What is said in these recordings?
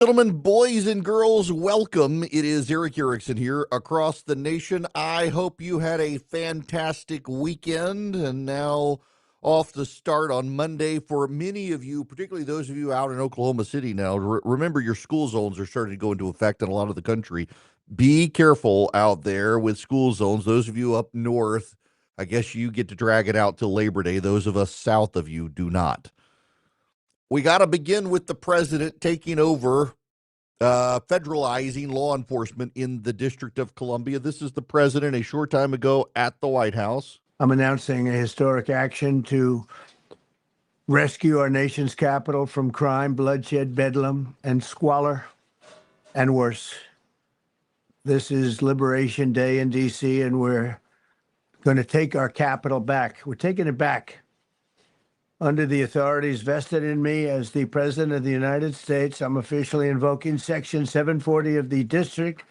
Gentlemen, boys and girls, welcome. It is Eric Erickson here across the nation. I hope you had a fantastic weekend and now off the start on Monday. For many of you, particularly those of you out in Oklahoma City now, remember your school zones are starting to go into effect in a lot of the country. Be careful out there with school zones. Those of you up north, I guess you get to drag it out till Labor Day. Those of us south of you do not. We got to begin with the president taking over federalizing law enforcement in the District of Columbia. This is the president a short time ago at the White House. I'm announcing a historic action to rescue our nation's capital from crime, bloodshed, bedlam, and squalor, and worse. This is Liberation Day in D.C., and we're going to take our capital back. We're taking it back under the authorities vested in me as the President of the United States. I'm officially invoking Section 740 of the District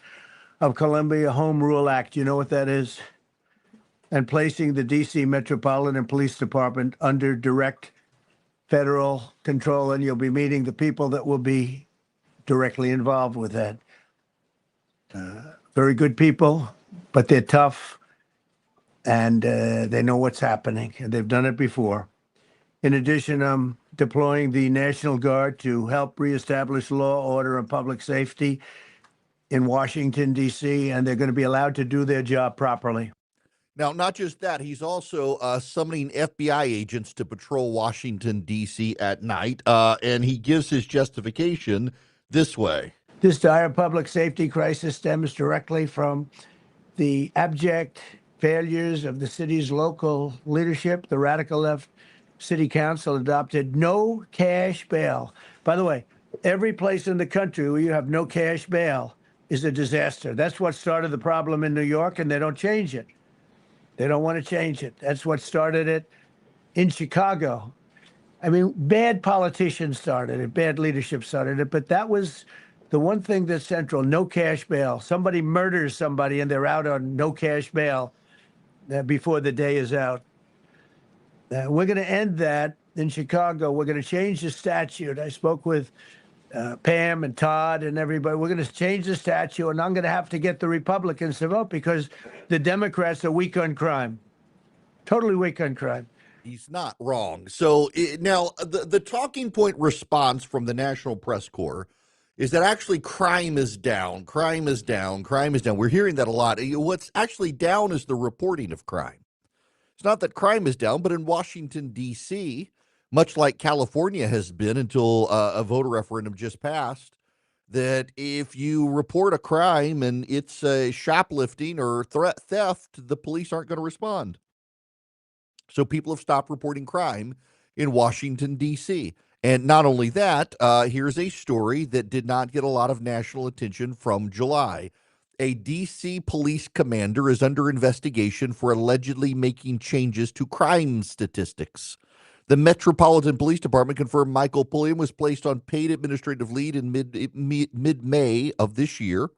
of Columbia Home Rule Act. You know what that is? And placing the D.C. Metropolitan Police Department under direct federal control, and you'll be meeting the people that will be directly involved with that. Very good people, but they're tough, and they know what's happening, and they've done it before. In addition, I'm deploying the National Guard to help reestablish law, order, and public safety in Washington, D.C., and they're going to be allowed to do their job properly. Now, not just that, he's also summoning FBI agents to patrol Washington, D.C. at night, and he gives his justification this way. This dire public safety crisis stems directly from the abject failures of the city's local leadership. The radical left city council adopted no cash bail. By the way, every place in the country where you have no cash bail is a disaster. That's what started the problem in New York, and they don't change it. They don't want to change it. That's what started it in Chicago. I mean, bad politicians started it, bad leadership started it, but that was the one thing that's central: no cash bail. Somebody murders somebody and they're out on no cash bail before the day is out. We're going to end that in Chicago. We're going to change the statute. I spoke with Pam and Todd and everybody. We're going to change the statute, and I'm going to have to get the Republicans to vote because the Democrats are weak on crime, totally weak on crime. He's not wrong. So now the talking point response from the National Press Corps is that actually crime is down. Crime is down. Crime is down. We're hearing that a lot. What's actually down is the reporting of crime. It's not that crime is down, but in Washington, D.C., much like California has been until a voter referendum just passed, that if you report a crime and it's shoplifting or theft, the police aren't going to respond. So people have stopped reporting crime in Washington, D.C. And not only that, here's a story that did not get a lot of national attention from July. A D.C. police commander is under investigation for allegedly making changes to crime statistics. The Metropolitan Police Department confirmed Michael Pulliam was placed on paid administrative leave in mid-May of this year.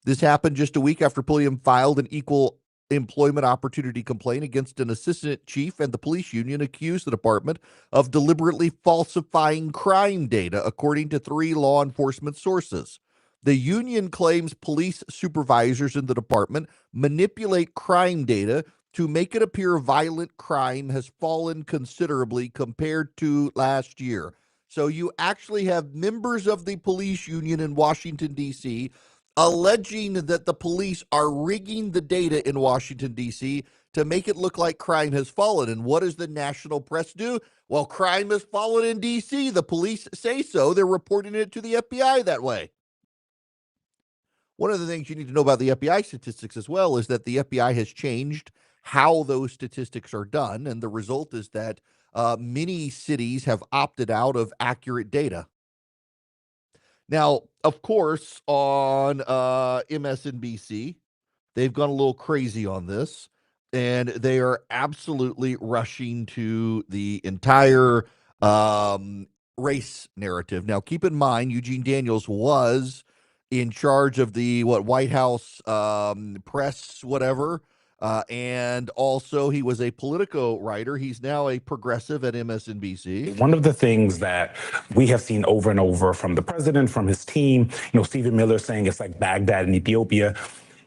This happened just a week after Pulliam filed an equal employment opportunity complaint against an assistant chief, and the police union accused the department of deliberately falsifying crime data, according to 3 law enforcement sources. The union claims police supervisors in the department manipulate crime data to make it appear violent crime has fallen considerably compared to last year. So you actually have members of the police union in Washington, D.C., alleging that the police are rigging the data in Washington, D.C. to make it look like crime has fallen. And what does the national press do? Well, crime has fallen in D.C. The police say so. They're reporting it to the FBI that way. One of the things you need to know about the FBI statistics as well is that the FBI has changed how those statistics are done, and the result is that many cities have opted out of accurate data. Now, of course, on MSNBC, they've gone a little crazy on this, and they are absolutely rushing to the entire race narrative. Now, keep in mind, Eugene Daniels was in charge of the White House press, whatever, And also, he was a Politico writer. He's now a progressive at MSNBC. One of the things that we have seen over and over from the president, from his team, Stephen Miller saying it's like Baghdad in Ethiopia.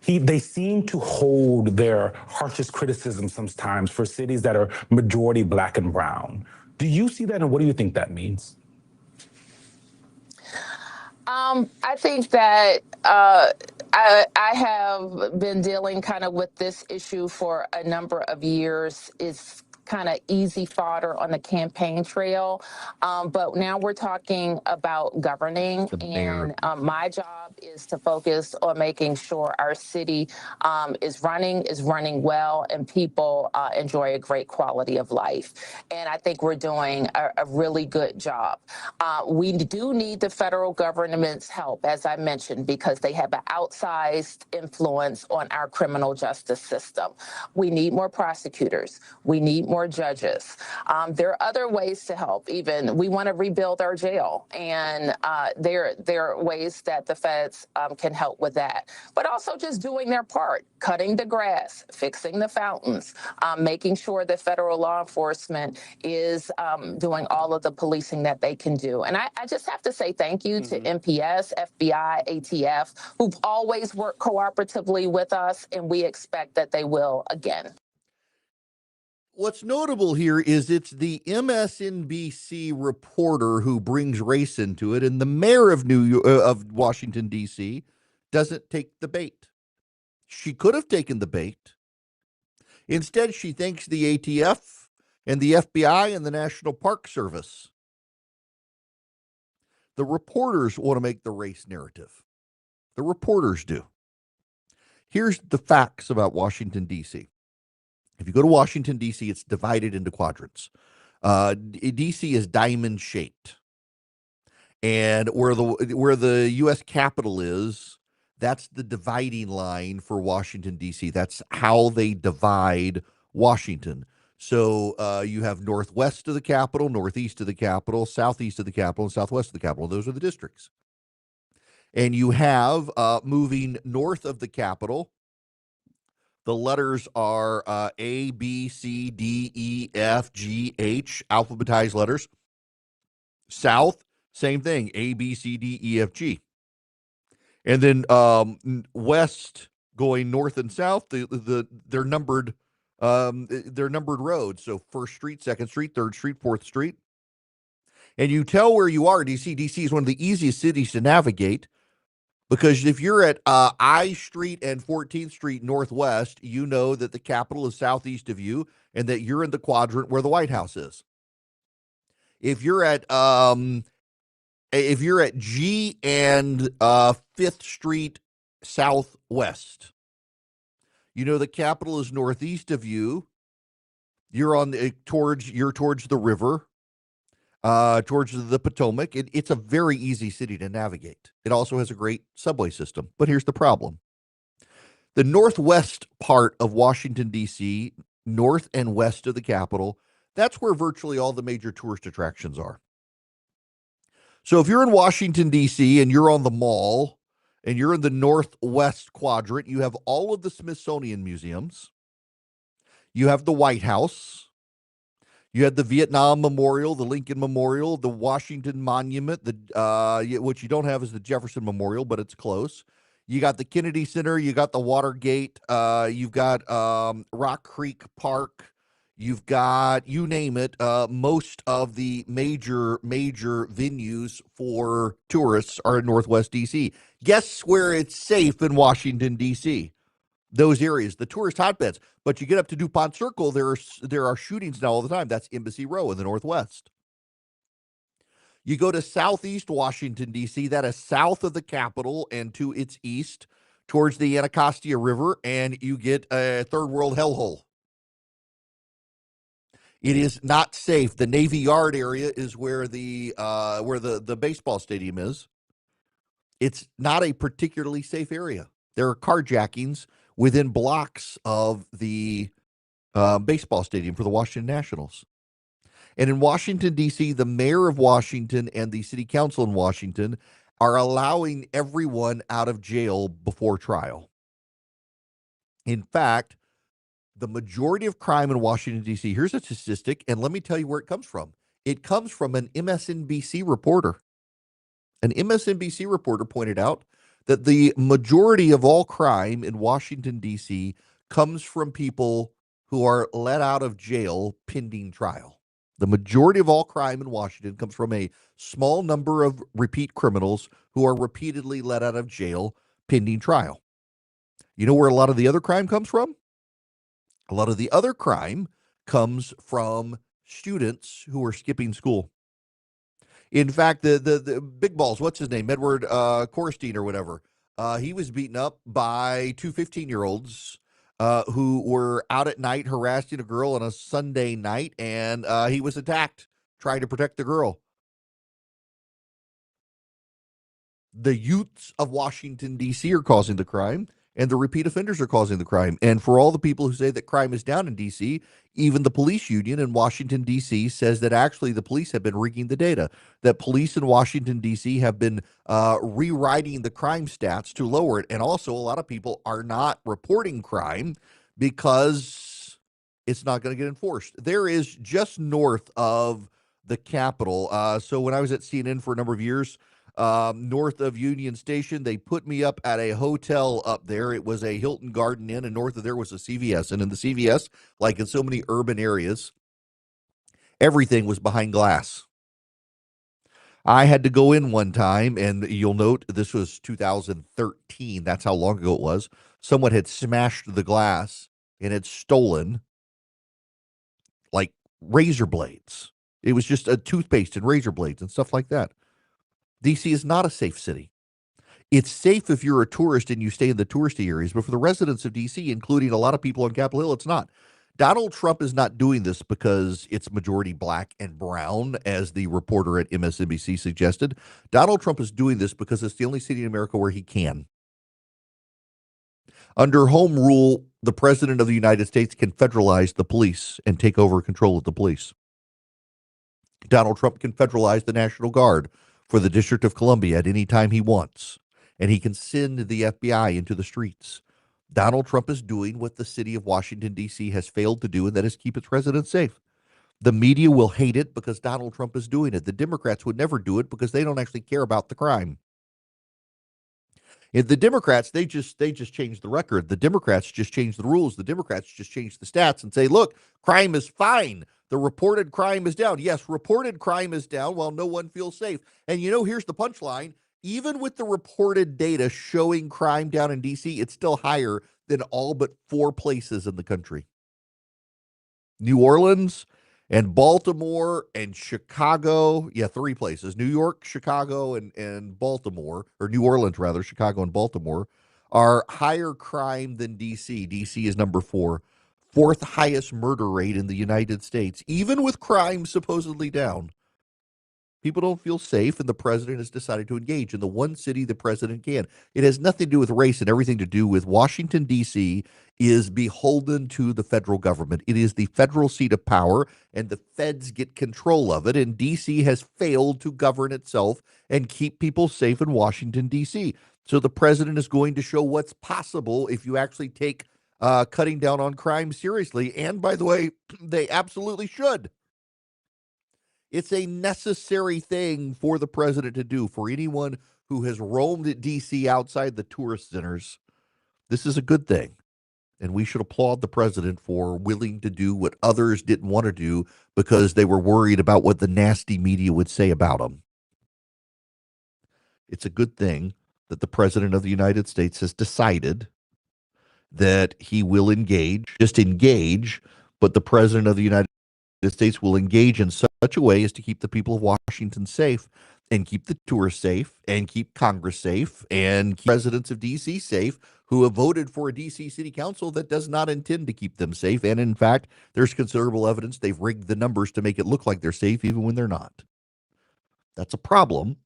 They seem to hold their harshest criticism sometimes for cities that are majority Black and brown. Do you see that, and what do you think that means? I think that I have been dealing kind of with this issue for a number of years. It's kind of easy fodder on the campaign trail. But now we're talking about governing, and my job is to focus on making sure our city is running well, and people enjoy a great quality of life. And I think we're doing a really good job. We do need the federal government's help, as I mentioned, because they have an outsized influence on our criminal justice system. We need more prosecutors. We need more judges. There are other ways to help. Even we want to rebuild our jail, and there are ways that the feds can help with that. But also just doing their part, cutting the grass, fixing the fountains, making sure that federal law enforcement is doing all of the policing that they can do. And I just have to say thank you to MPS, FBI, ATF, who've always worked cooperatively with us, and we expect that they will again. What's notable here is it's the MSNBC reporter who brings race into it, and the mayor of of Washington, D.C. doesn't take the bait. She could have taken the bait. Instead, she thanks the ATF and the FBI and the National Park Service. The reporters want to make the race narrative. The reporters do. Here's the facts about Washington, D.C. If you go to Washington, D.C., it's divided into quadrants. D.C. is diamond-shaped. And where the U.S. Capitol is, that's the dividing line for Washington, D.C. That's how they divide Washington. So you have northwest of the Capitol, northeast of the Capitol, southeast of the Capitol, and southwest of the Capitol. Those are the districts. And you have, moving north of the Capitol, the letters are A, B, C, D, E, F, G, H, alphabetized letters. South, same thing, A, B, C, D, E, F, G. And then west, going north and south, they're numbered. They're numbered roads. So 1st Street, 2nd Street, 3rd Street, 4th Street. And you tell where you are. DC is one of the easiest cities to navigate, because if you're at I Street and 14th Street Northwest, you know that the Capitol is southeast of you and that you're in the quadrant where the White House is. If you're at G and 5th Street Southwest, you know the Capitol is northeast of you. You're towards the river. Towards the Potomac. It's a very easy city to navigate. It also has a great subway system. But here's the problem. The northwest part of Washington, D.C., north and west of the Capitol, that's where virtually all the major tourist attractions are. So if you're in Washington, D.C., and you're on the Mall, and you're in the northwest quadrant, you have all of the Smithsonian museums. You have the White House. You had the Vietnam Memorial, the Lincoln Memorial, the Washington Monument. What you don't have is the Jefferson Memorial, but it's close. You got the Kennedy Center. You got the Watergate. You've got Rock Creek Park. You've got, you name it, most of the major venues for tourists are in Northwest D.C. Guess where it's safe in Washington, D.C.? Those areas, the tourist hotbeds. But you get up to DuPont Circle, there are shootings now all the time. That's Embassy Row in the Northwest. You go to southeast Washington, D.C., that is south of the Capitol and to its east towards the Anacostia River, and you get a third world hellhole. It is not safe. The Navy Yard area is where the baseball stadium is. It's not a particularly safe area. There are carjackings within blocks of the baseball stadium for the Washington Nationals. And in Washington, D.C., the mayor of Washington and the city council in Washington are allowing everyone out of jail before trial. In fact, the majority of crime in Washington, D.C., here's a statistic, and let me tell you where it comes from. It comes from an MSNBC reporter. An MSNBC reporter pointed out that the majority of all crime in Washington, D.C. comes from people who are let out of jail pending trial. The majority of all crime in Washington comes from a small number of repeat criminals who are repeatedly let out of jail pending trial. You know where a lot of the other crime comes from? A lot of the other crime comes from students who are skipping school. In fact, the big balls, what's his name? Edward Korstein or whatever. He was beaten up by two 15-year-olds who were out at night harassing a girl on a Sunday night, and he was attacked trying to protect the girl. The youths of Washington, D.C. are causing the crime, and the repeat offenders are causing the crime. And for all the people who say that crime is down in D.C., even the police union in Washington, D.C. says that actually the police have been rigging the data, that police in Washington, D.C. have been rewriting the crime stats to lower it. And also a lot of people are not reporting crime because it's not going to get enforced. There is just north of the Capitol. So when I was at CNN for a number of years, north of Union Station, they put me up at a hotel up there. It was a Hilton Garden Inn, and north of there was a CVS. And in the CVS, like in so many urban areas, everything was behind glass. I had to go in one time, and you'll note this was 2013. That's how long ago it was. Someone had smashed the glass and had stolen like razor blades. It was just a toothpaste and razor blades and stuff like that. D.C. is not a safe city. It's safe if you're a tourist and you stay in the touristy areas, but for the residents of D.C., including a lot of people on Capitol Hill, it's not. Donald Trump is not doing this because it's majority black and brown, as the reporter at MSNBC suggested. Donald Trump is doing this because it's the only city in America where he can. Under home rule, the president of the United States can federalize the police and take over control of the police. Donald Trump can federalize the National Guard for the District of Columbia at any time he wants, and he can send the FBI into the streets. Donald Trump is doing what the city of Washington, D.C. has failed to do, and that is keep its residents safe. The media will hate it because Donald Trump is doing it. The Democrats would never do it because they don't actually care about the crime. If the Democrats, they just change the record. The Democrats just change the rules. The Democrats just change the stats and say, look, crime is fine. The reported crime is down. Yes, reported crime is down while no one feels safe. And here's the punchline. Even with the reported data showing crime down in D.C., it's still higher than all but 4 places in the country. New Orleans and Baltimore and Chicago. Yeah, 3 places. New York, Chicago, and Baltimore, or New Orleans rather, Chicago and Baltimore, are higher crime than D.C. D.C. is number 4. 4th highest murder rate in the United States, even with crime supposedly down. People don't feel safe, and the president has decided to engage in the one city the president can. It has nothing to do with race and everything to do with Washington, D.C. is beholden to the federal government. It is the federal seat of power, and the feds get control of it, and D.C. has failed to govern itself and keep people safe in Washington, D.C. So the president is going to show what's possible if you actually take cutting down on crime seriously. And by the way, they absolutely should. It's a necessary thing for the president to do. For anyone who has roamed at D.C. outside the tourist centers, this is a good thing. And we should applaud the president for willing to do what others didn't want to do because they were worried about what the nasty media would say about them. It's a good thing that the president of the United States has decided that he will engage, but the president of the United States will engage in such a way as to keep the people of Washington safe and keep the tourists safe and keep Congress safe and keep residents of D.C. safe who have voted for a D.C. city council that does not intend to keep them safe. And in fact, there's considerable evidence they've rigged the numbers to make it look like they're safe even when they're not. That's a problem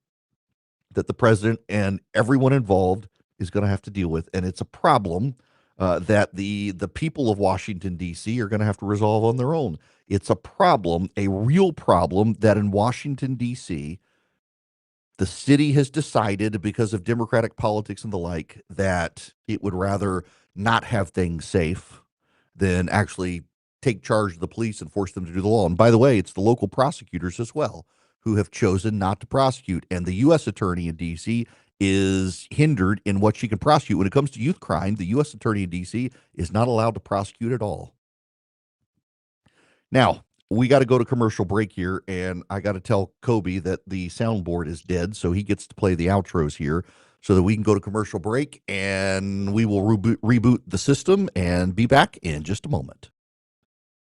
that the president and everyone involved is going to have to deal with. And it's a problem that the people of Washington, D.C. are going to have to resolve on their own. It's a problem, a real problem, that in Washington, D.C., the city has decided, because of Democratic politics and the like, that it would rather not have things safe than actually take charge of the police and force them to do the law. And by the way, it's the local prosecutors as well who have chosen not to prosecute. And the U.S. attorney in D.C. is hindered in what she can prosecute. When it comes to youth crime, the U.S. attorney in D.C. is not allowed to prosecute at all. Now, we got to go to commercial break here, and I got to tell Kobe that the soundboard is dead, so he gets to play the outros here so that we can go to commercial break, and we will reboot the system and be back in just a moment.